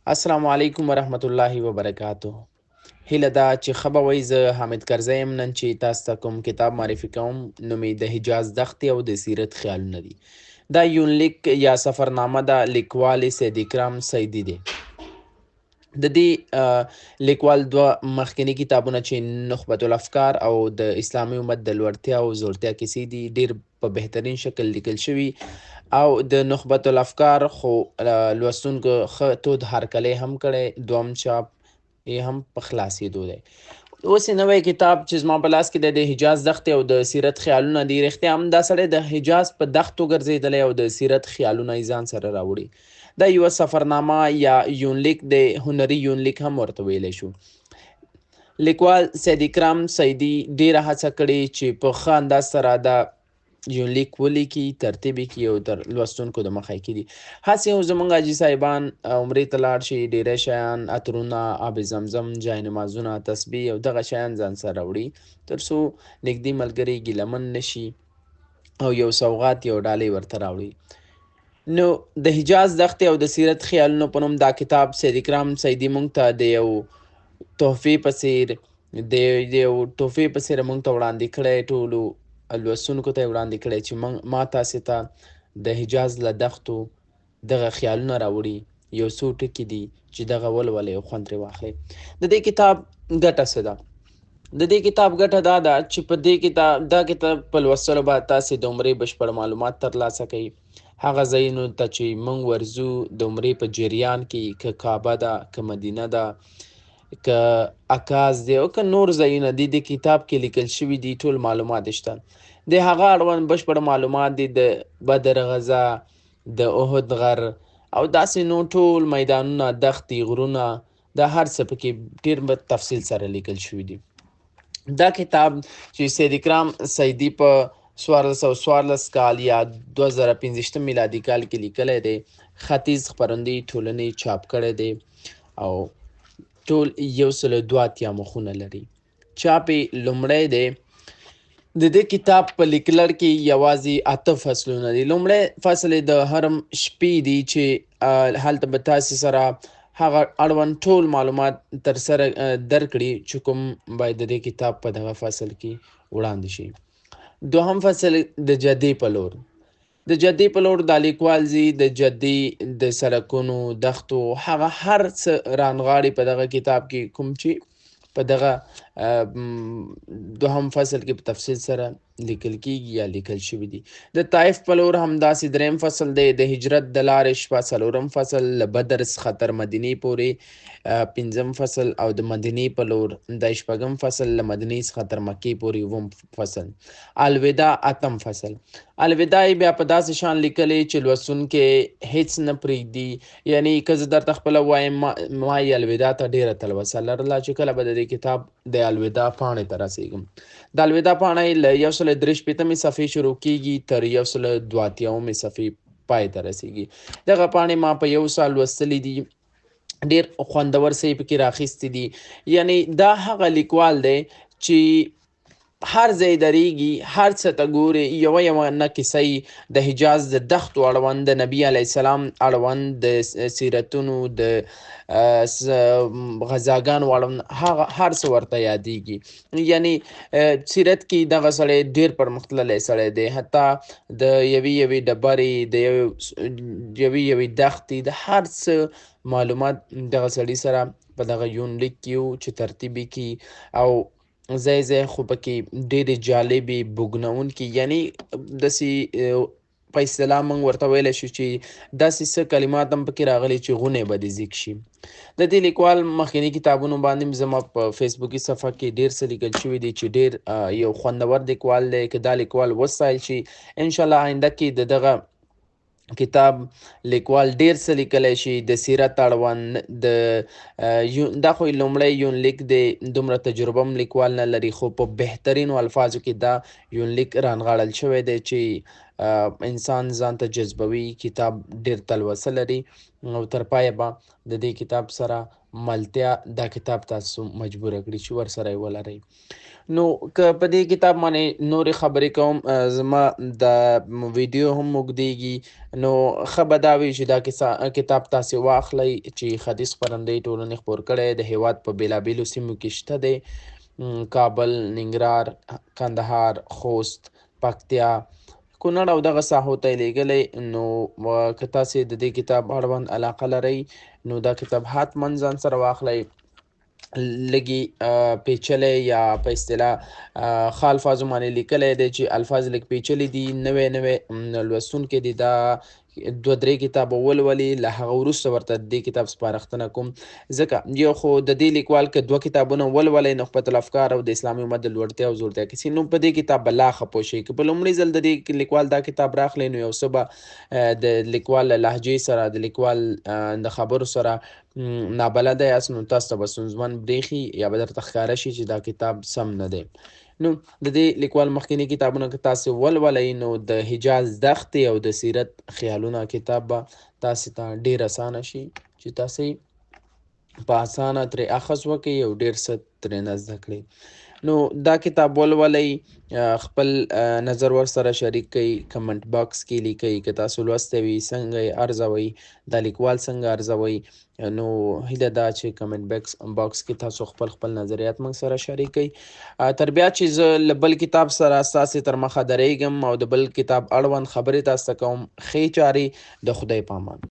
السلام علیکم ورحمت الله وبرکاتو. هیله ده چې ښه به وئ. زه حامد کرزی یم. نن چې تاسو ته کوم کتاب معرفي کوم نوم یې د حجاز دښتې او د سیرت خیالونه دي. دا یونلیک یا سفرنامه ده. لیکوال یې سید اکرام سیدي دی. د دې لیکوال دوه مخکیني کتابونه چې نخبة الافکار او د اسلامي امت د لوړتیا او زوړتیا کیسې دي ډېر په بهترین شکل لیکل شوي او د نخبة الافکار خو لوستونکو ښه تود هرکلی هم کړی، دوم چاپ یې هم په خلاصېدو دی. اوس یې نوی کتاب چې زما په لاس کې دی د حجاز دښتې او د سیرت خیالونه دي. رښتیا هم دا سړی د حجاز په دښتو ګرځېدلی او د سیرت خیالونه یې ځان سره راوړي. دا یوه سفرنامه یا یونلیک دی، هنري یونلیک هم ورته ویلی شو. لیکوال سید اکرام سیدي ډېره هڅه کړې چې په ښه انداز سره دا یونلیک ولیکي، ترتیب یې کړي او تر لوستونکو د مخه یې کړي. هسې هم زموږ حاجي صاحبان عمرې ته لاړ شي، ډېری شیان، عطرونه، آب زمزم، جاینمازونه، تسبیح او دغه شیان ځان سره راوړي تر څو نږدې ملګري ګیلمن نه شي او یو سوغات یو ډالۍ ورته راوړي. نو د حجاز دښتې او د سیرت خیالونو په نوم دا کتاب سید اکرام سیدي موږ ته د یو تحفې په څېر موږ ته وړاندې کړی، ټولو لوستونکو ته یې وړاندې کړی چې ما تاسې ته د حجاز له دښتو دغه خیالونه راوړي، یو څو ټکي دي چې دغه ولولئ او خوند ترې واخلئ. د دې کتاب ګټه څه ده؟ د دې کتاب ګټه دا ده چې په دې دا کتاب په لوستلو به تاسې د عمرې بشپړ معلومات ترلاسه کوئ. هغه ځایونو ته چې موږ ورځو د عمرې په جریان کې، که کعبه ده، که مدینه ده، که عکاز دی او که نور ځایونه دي، د کتاب کې لیکل شوي دي، ټول معلومات شته. د هغه اړوند بشپړ معلومات دي، د بدر غزا، د احد غر او داسې نور ټول میدانونه، دښتې، غرونه، دا هر څه پکې ډېر په تفصیل سره لیکل شوي دي. دا کتاب چې سید اکرام سیدي په 1414 کال یا 2015 میلادي کال کې لیکلی دی، ختیځ خپرندوی ټولنې چاپ کړی دی او ټول 102 مخونه لري. چاپ یې لومړی دی. د دې کتاب په لیکلړ کې یوازې 8 فصلونه دي. لومړی فصل یې د حرم شپې دي چې هلته به تاسې سره هغه اړوند ټول معلومات تر سره درکړي چې کوم باید د دې کتاب په دغه فصل کې وړاندې شي. دوهم فصل د جدې په لور. د جدې په لور دا لیکوال ځي، د جدې د سړکونو، دښتو، هغه هر څه رانغاړي په دغه کتاب کې کوم چې په دغه دوهم فصل کې په تفصیل سره لیکل کیږي یا لیکل شوي دي. د طایف په لور همداسې دریم فصل دی. د هجرت د لارې شپه څلورم فصل، له بدر څخه تر مدینې پورې پنځم فصل او د مدینې په لور د شپږم فصل، له مدینې څخه تر مکې پورې اووم فصل. الوداع اتم فصل. الوداع یې بیا په داسې شان لیکلی چې لوستونکی هیڅ نه پرېږدي. یعنی که زه درته خپله وایم، ما یې الوداع ته ډېره تلوسه لرله چې کله به د دې کتاب د الوداع پاڼې ته رسېږم. د الوداع پاڼه یې له 163 صفحې شروع کېږي تر 182 صفحې پای ته رسېږي. دغه پاڼې ما په 1 سال لوستلې دي. ډېر خوندور څه یې پکې راخیستي دي. یعنی دا هغه لیکوال دی چې هر ځای درېږي، هر څه ته ګوري، یوه نه کیسه د حجاز د دښتو اړوند، د نبي علیه السلام اړوند، د سیرتونو، د غزاګانو اړوند، هغه هر څه ورته یادېږي. یعنی سیرت کې دغه سړی ډېر پرمختللی سړی دی. حتی د یوې ډبرې، د یوې دښتې، د هر څه معلومات دغه سړي سره په دغه یونلیک کې و چې ترتیب یې کړي او ځای ځای خو پکې ډېرې جالبې، بوږنونکي، یعنی داسې په اصطلاح موږ ورته ویلی شو چې داسې څه کلمات هم پکې راغلي چې غونې به دې ذکر شي. د دې لیکوال مخکیني کتابونو باندې زما په فیسبوکي صفحه کې ډېر څه لیکل شوي دي چې ډېر یو خوندور لیکوال دی. که دا لیکوال وستایل شي، انشاءالله آینده کې د دغه کتاب لیکوال ډېر څه لیکلی شي د سیرت اړوند. دا خو لومړی یونلیک دی، دومره تجربه هم لیکوال نه لري، خو په بهترینو الفاظو کې دا یونلیک رانغاړل شوی دی چې انسان ځان ته جذبوي. کتاب ډېر تلوسه لري او تر پایه به د دې کتاب سره ملتیا دا کتاب تاسو مجبوره کړي چې ورسره یې ولرئ. نو که په دې کتاب باندې نورې خبرې کوم، زما د ویډیو هم اوږدیږي، نو ښه به دا وي چې دا کتاب تاسې واخلئ چې ختیځ خپرندوی ټولنې خپور کړی د هېواد په بېلابېلو سیمو کې شته دی. کابل، ننګرهار، کندهار، خوست، پکتیا، کونړ او دغه ساحو ته یې لیږلی. نو که تاسې د دې کتاب اړوند علاقه لرئ نو دا کتاب حتما ځان سره واخلئ. لږې پیچلی یا په اصطلاح ښه الفاظو باندې لیکلی دی چې الفاظ لږ پیچلي دي. نوی لوستونکی دی دا 2-3 کتابه ولولي، له هغه وروسته ورته د دې کتاب سپارښتنه کوم. ځکه یو خو د دې لیکوال که 2 کتابونه ولولئ نخبة الافکار او د اسلامي امت د لوړتیا او زوړتیا کیسې، نو په دې کتاب به لا ښه پوه شئ. که په لومړي ځل د دې لیکوال دا کتاب راخلئ نو یو څه به د لیکوال له لهجې سره، د لیکوال د خبرو سره نابلده یاست، نو تاسو ته به ستونزمن برېښي یا به درته ښکاره شي چې دا کتاب سم نه دی. نو د دې لیکوال مخکیني کتابونه که تاسې ولولئ نو د حجاز دښتې او د سیرت خیالونه کتاب به تاسې ته ډېر اسانه شي چې تاسې په اسانه ترې اخذ وکړئ او ډېر څه ترېنه زده کړئ. نو دا کتاب ولولئ، خپل نظر ورسره شریک کړئ، کمنټ باکس کې لیکئ که تاسو لوستی وي څنګه یې ارزوئ، دا لیکوال څنګه ارزوئ. نو هیله ده چې کمنټ باکس کې تاسو خپل نظریات موږ سره شریک کړئ. تر بیا چې زه له بل کتاب سره ستاسې تر مخه درېږم او د بل کتاب اړوند خبرې تاسو ته کوم، ښې چارې، د خدای په امان.